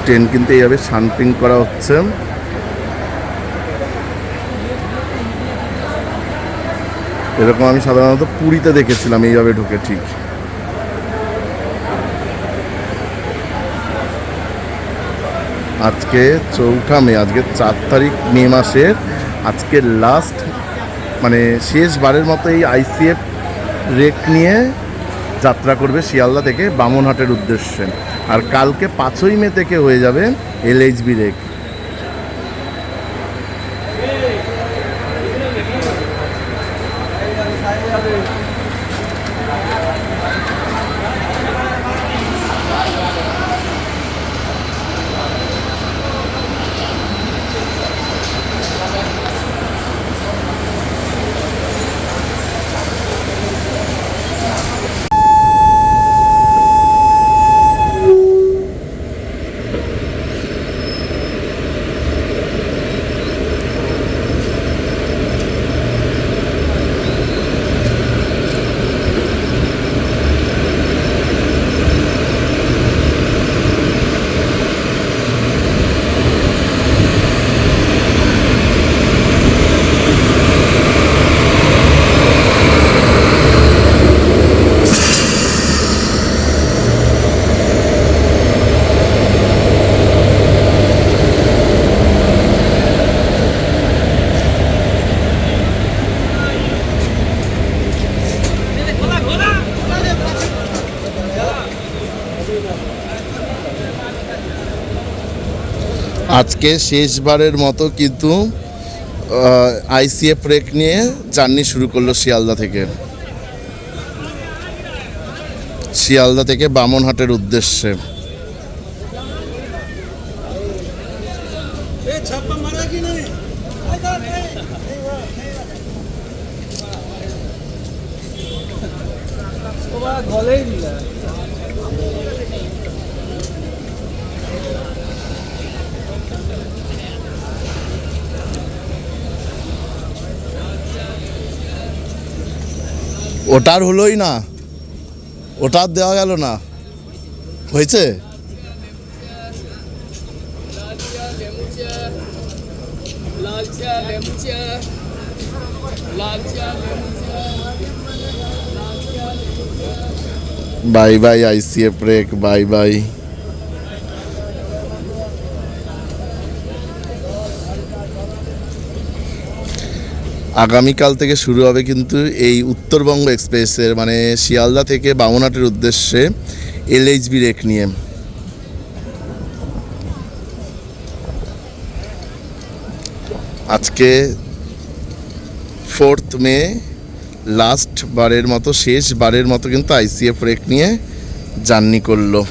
Train কিন্তু এইভাবে শানপিং করা হচ্ছে। এরকম আমি সাধারণত পুরীতে দেখেছিলাম এইভাবে ঢুকে। ঠিক আজকে 4 মে, আজকে 4 তারিখ মে মাসের, আজকে লাস্ট মানে শেষবারের মতো এই আইসিএফ রেক নিয়ে যাত্রা করবে শিয়ালদা থেকে বামনহাটের উদ্দেশ্যে। আর কালকে 5ই মে থেকে হয়ে যাবে এলএইচবি রেক। আজকে শেষবারের মতো কিন্তু আইসিএফ রেক নিয়ে জার্নি শুরু করলো শিয়ালদা থেকে বামনহাটের উদ্দেশ্যে। ওটার হলোই না, ওটার দেওয়া গেল না, হয়েছে। Bye bye ICF rake, bye bye. আগামীকাল থেকে শুরু হবে কিন্তু এই উত্তরবঙ্গ এক্সপ্রেসের মানে শিয়ালদা থেকে বামনহাটের উদ্দেশ্যে এলএইচবি রেক নিয়ে। আজকে 4 মে লাস্ট বারের মতো, শেষবারের মতো কিন্তু আইসিএফ রেক নিয়ে জার্নি করলো।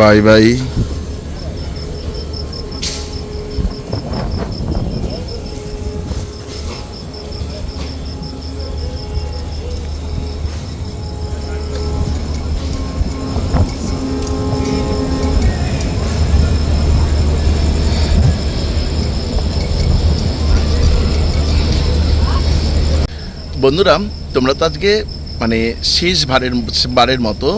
Bye bye. বন্ধুরা, তোমরা তো আজকে মানে বারের মতো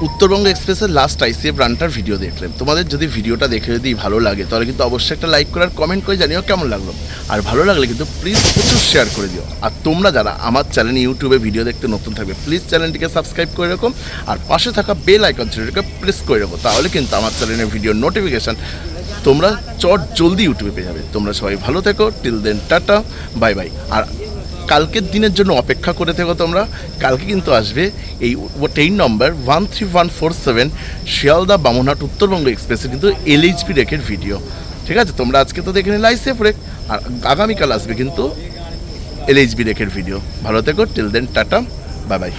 উত্তরবঙ্গ এক্সপ্রেসের লাস্ট আইসিএফ রানটার ভিডিও দেখলেন। তোমাদের যদি ভিডিওটা দেখে যদি ভালো লাগে তাহলে কিন্তু অবশ্যই একটা লাইক করে আর কমেন্ট করে জানিও কেমন লাগলো। আর ভালো লাগলে কিন্তু প্লিজ প্রচুর শেয়ার করে দিও। আর তোমরা যারা আমার চ্যানেল ইউটিউবে ভিডিও দেখতে নতুন থাকবে প্লিজ চ্যানেলটিকে সাবস্ক্রাইব করে রাখো আর পাশে থাকা বেল আইকন সেটাকে প্রেস করে রাখো, তাহলে কিন্তু আমার চ্যানেলের ভিডিওর নোটিফিকেশান তোমরা জলদি ইউটিউবে পেয়ে যাবে। তোমরা সবাই ভালো থেকো, till then tata, bye bye. আর কালকের দিনের জন্য অপেক্ষা করে থেকো তোমরা, কালকে কিন্তু আসবে এই ট্রেন নম্বর 13147 শিয়ালদা বামনহাট উত্তরবঙ্গ এক্সপ্রেসের কিন্তু এলএইচপি রেকের ভিডিও। ঠিক আছে, তোমরা আজকে তো দেখে নিলে আইসিএফ রেক, আর আগামীকাল আসবে কিন্তু এলএইচবি রেকের ভিডিও। ভালো থেকো, till then tata, bye by.